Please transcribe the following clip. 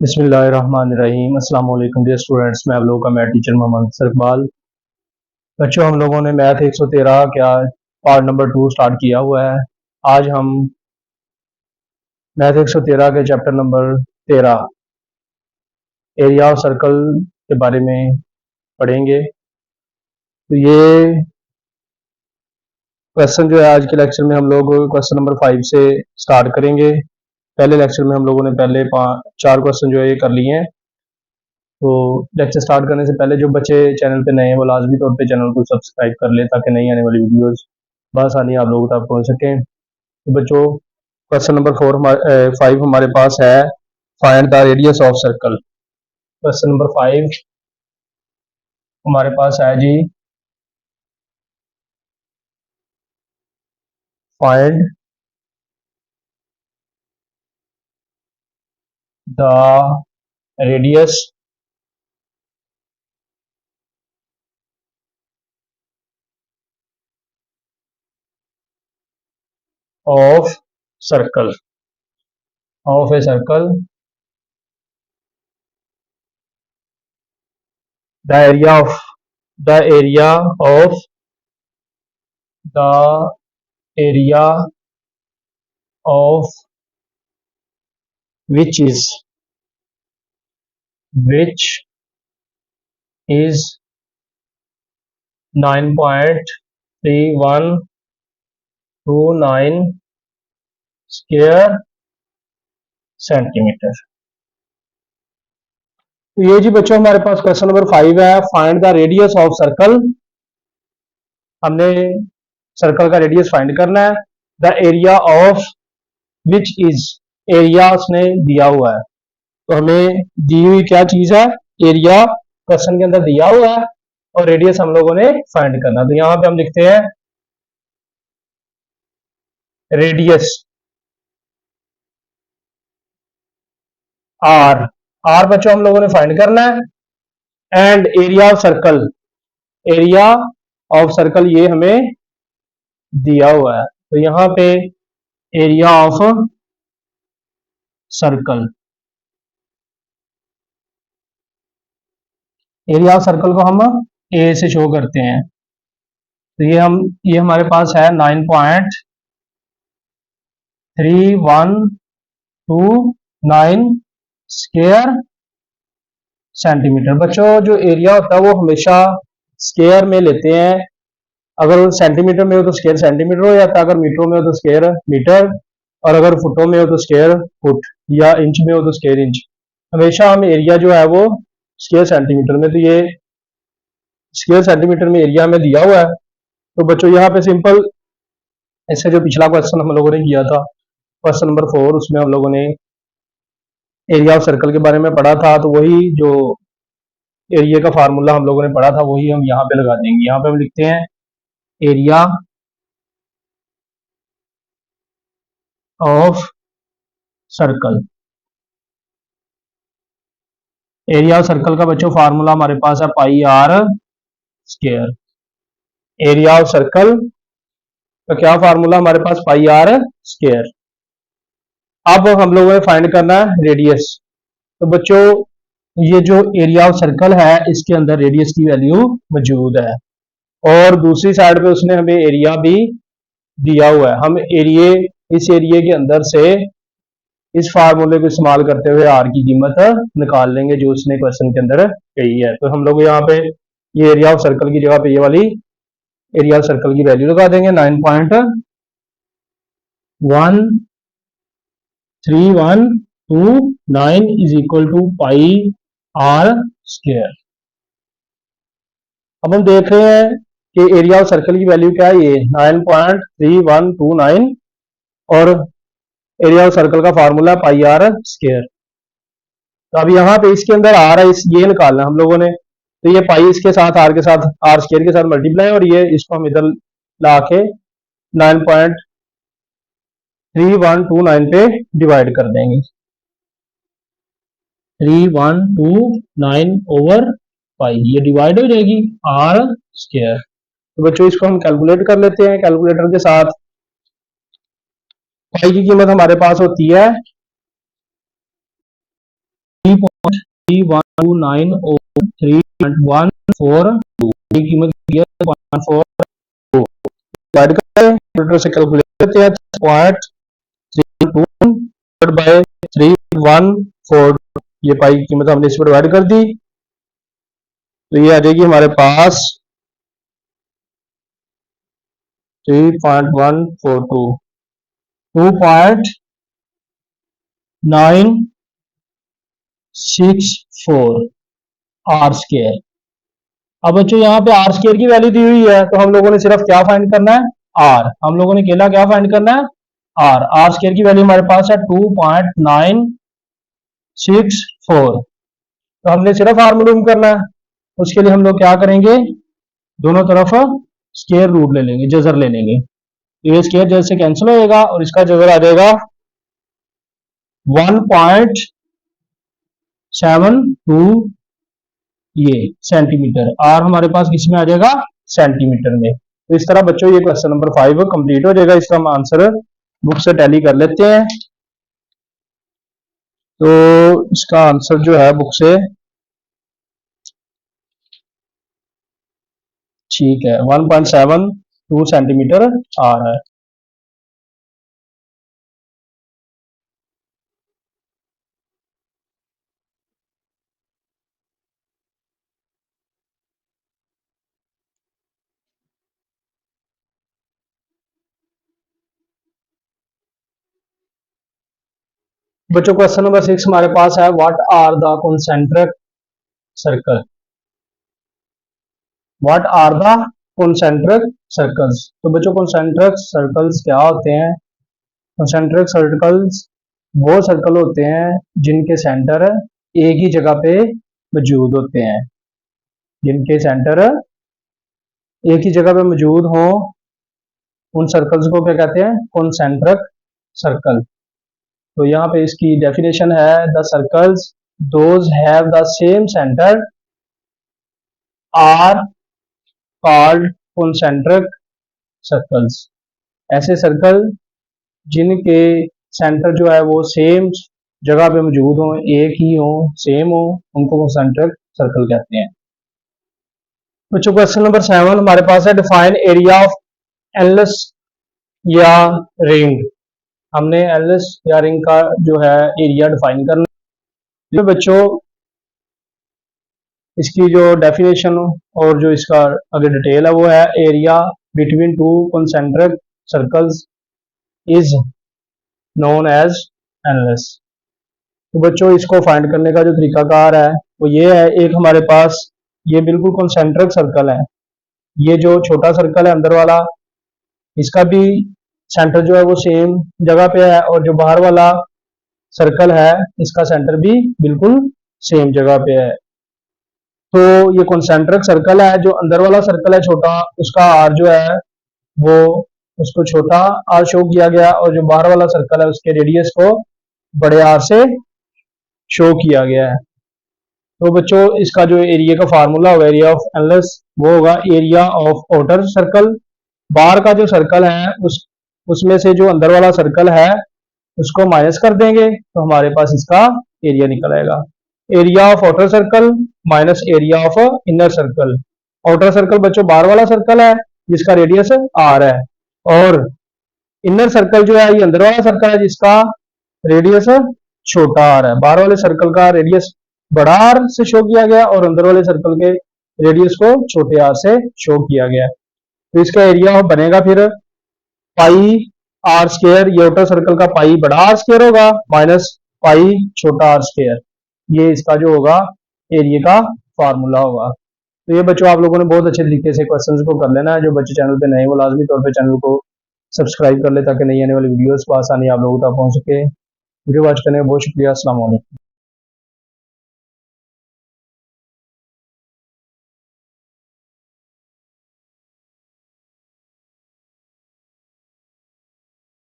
बिस्मिल्लाहिर्रहमानिर्रहीम। अस्सलाम वालेकुम डियर स्टूडेंट्स, मैं आप लोगों का मैथ टीचर मोहम्मद इकबाल। बच्चों, हम लोगों ने मैथ 113 का पार्ट नंबर 2 स्टार्ट किया हुआ है। आज हम मैथ 113 के chapter number 13 area of circle के बारे में पढ़ेंगे। तो ये क्वेश्चन जो है आज के लेक्चर में हम लोग क्वेश्चन नंबर 5 से स्टार्ट करेंगे। पहले लेक्चर में हम लोगों ने पहले 4 क्वेश्चन जो है ये कर लिए हैं। तो लेक्चर स्टार्ट करने से पहले जो बच्चे चैनल पे नए हैं वो लाजमी तौर पे चैनल को सब्सक्राइब कर ले ताकि नई आने वाली वीडियोस बआसानी आप लोगों तक पहुंच सकें। तो बच्चों, क्वेश्चन नंबर 5 हमारे पास है, find the radius of circle. Question number 5 हमारे पास है जी, find the radius of circle of a circle, the area of the area of which is 9.3129 square centimetre. तो ये जी बच्चों हमारे पास क्वेश्चन नंबर 5 है, find the radius of circle. हमने सर्कल का रेडियस फाइंड करना है। The area of which is, area उसने दिया हुआ है, तो हमें दी हुई क्या चीज है, एरिया क्वेश्चन के अंदर दिया हुआ है और रेडियस हम लोगों ने फाइंड करना। तो यहां पे हम लिखते हैं रेडियस आर। आर बच्चों हम लोगों ने फाइंड करना है। And area of circle, area of circle ये हमें दिया हुआ है। तो यहां पे area of circle, area of circle को हम ए से शो करते हैं। तो ये हमारे पास है 9.3129 स्क्वायर सेंटीमीटर। बच्चों, जो एरिया होता है वो हमेशा स्क्वायर में लेते हैं। अगर सेंटीमीटर में हो तो स्क्वायर सेंटीमीटर हो जाता है, अगर मीटरों में हो तो स्क्वायर मीटर, और अगर फुटों में हो तो स्क्वायर फुट, या इंच में हो तो स्क्वायर इंच। हमेशा हम एरिया जो है वो स्क्वायर सेंटीमीटर में, तो ये स्क्वायर सेंटीमीटर में एरिया में दिया हुआ है। तो बच्चों यहाँ पे सिंपल, इससे जो पिछला क्वेश्चन हम लोगों ने किया था क्वेश्चन नंबर 4, उसमें हम लोगों ने एरिया ऑफ सर्कल के बारे में पढ़ा था। तो वही जो एरिया का फार्मूला हम लोगों ने पढ़ा था वही हम यहाँ पे लगा देंगे। यहाँ पे हम लिखते हैं area of circle. Area of circle का बच्चों फार्मूला हमारे पास है pi are square. Area of circle का क्या फार्मूला हमारे पास, पाई आर स्क्वायर। अब हम लोगों ने फाइंड करना है रेडियस। तो बच्चों, ये जो एरिया ऑफ सर्कल है इसके अंदर रेडियस की वैल्यू मौजूद है और दूसरी साइड पे उसने हमें एरिया भी दिया हुआ है। हम इस एरिया के अंदर से इस फार्मूले को इस्तेमाल करते हुए आर की कीमत निकाल लेंगे जो उसने क्वेश्चन के अंदर कही है। तो हम लोग यहाँ पे ये एरिया ऑफ सर्कल की जगह पे ये वाली एरिया ऑफ सर्कल की वैल्यू लगा देंगे, 9.3129 is equal to pi are square. अब हम देख रहे हैं कि एरिया ऑफ सर्कल की वैल्यू क्या है, ये 9.3129 और एरिया ऑफ सर्कल का फार्मूला पाई आर स्क्वायर। तो अब यहाँ पे इसके अंदर आर है, ये निकालना हम लोगों ने। तो ये पाई इसके साथ आर स्क्वायर के साथ मल्टीप्लाई, और ये इसको हम इधर ला के 9.3129 पे डिवाइड कर देंगे। 3129 ओवर पाई, ये डिवाइड हो जाएगी आर स्क्वायर। तो बच्चों इसको हम कैलकुलेट कर लेते हैं कैलकुलेटर के साथ। पाई की कीमत हमारे पास होती है 3.31293.142 की कीमत की है 0.42 डिवाइड करें से कैलकुलेट करते हैं 0.32 बाय 314 ये पाई की कीमत हमने इस पर डिवाइड कर दी तो ये आ जाएगी हमारे पास 3.142 2.964 आर स्केयर। अब बच्चों यहाँ पे आर स्केयर की वैल्यू दी हुई है तो हम लोगों ने सिर्फ क्या फाइंड करना है आर। हम लोगों ने केला क्या फाइंड करना है आर। आर स्केयर की वैल्यू हमारे पास है 2.964 तो हमने सिर्फ आर मालूम करना है। उसके लिए हम लोग क्या करेंगे दोनों तरफ स्केयर रूट ले लेंगे जजर ले लेंगे तो ये स्केयर जजर से कैंसिल होएगा और इसका जजर आ जाएगा 1.72 ये सेंटीमीटर। आर हमारे पास किस में आ जाएगा सेंटीमीटर में। तो इस तरह बच्चों ये क्वेश्चन नंबर 5 कंप्लीट हो जाएगा। इसका हम आंसर बुक से टैली कर लेते हैं। तो इसका आंसर जो है बुक से ठीक है 1.72 सेंटीमीटर आ रहा है। बच्चों क्वेश्चन नंबर 6 हमारे पास है what are the concentric circle. What are the concentric circles. तो बच्चों कॉन्सेंट्रिक सर्कल्स क्या होते हैं। कॉन्सेंट्रिक सर्कल्स वो सर्कल होते हैं जिनके सेंटर एक ही जगह पे मौजूद होते हैं। जिनके सेंटर एक ही जगह पे मौजूद हो उन सर्कल्स को क्या कहते हैं कॉन्सेंट्रिक सर्कल। तो यहाँ पे इसकी डेफिनेशन है the circles those have the same centre are called concentric circles. ऐसे सर्कल जिनके सेंटर जो है वो सेम जगह पे मौजूद हो एक ही हो सेम हो उनको कॉन्सेंट्रिक सर्कल कहते हैं। बच्चों क्वेश्चन नंबर 7 हमारे पास है डिफाइन एरिया ऑफ एनलेस या रिंग। हमने एनलेस या रिंग का जो है एरिया डिफाइन करना। बच्चों इसकी जो डेफिनेशन और जो इसका अगर डिटेल है वो है area between two concentric circles is known as annulus. तो बच्चों इसको फाइंड करने का जो तरीकाकार है वो ये है एक हमारे पास ये बिल्कुल कॉन्सेंट्रिक सर्कल है। ये जो छोटा सर्कल है अंदर वाला इसका भी सेंटर जो है वो सेम जगह पे है और जो बाहर वाला सर्कल है इसका सेंटर भी बिल्कुल सेम जगह पे है। तो ये कॉन्सेंट्रिक सर्कल है। जो अंदर वाला सर्कल है छोटा उसका आर जो है वो उसको छोटा आर शो किया गया और जो बाहर वाला सर्कल है उसके रेडियस को बड़े आर से शो किया गया है। तो बच्चों इसका जो एरिया का फार्मूला होगा एरिया ऑफ एनलेस वो होगा एरिया ऑफ आउटर सर्कल। बाहर का जो सर्कल है उसमें से जो अंदर वाला सर्कल है उसको माइनस कर देंगे तो हमारे पास इसका एरिया निकल आएगा। Area of outer circle minus area of inner circle. Outer circle बच्चों बाहर वाला सर्कल है जिसका रेडियस आर है और इनर सर्कल जो है ये अंदर वाला सर्कल है जिसका रेडियस छोटा आर है। बाहर वाले सर्कल का रेडियस बड़ा आर से शो किया गया और अंदर वाले सर्कल के रेडियस को छोटे आर से शो किया गया। तो इसका एरिया बनेगा फिर पाई आर स्केयर। ये आउटर सर्कल का पाई बड़ा आर स्केयर होगा माइनस पाई छोटा आर स्केयर। ये इसका जो होगा एरिया का फार्मूला होगा। तो ये बच्चों आप लोगों ने बहुत अच्छे तरीके से क्वेश्चंस को कर लेना है। जो बच्चे चैनल पे नए वो लाजमी तौर पे चैनल को सब्सक्राइब कर ले ताकि नई आने वाली वीडियोस को आसानी आप लोगों तक पहुंच सके। वीडियो वॉच करने का बहुत शुक्रिया। अस्सलाम वालेकुम।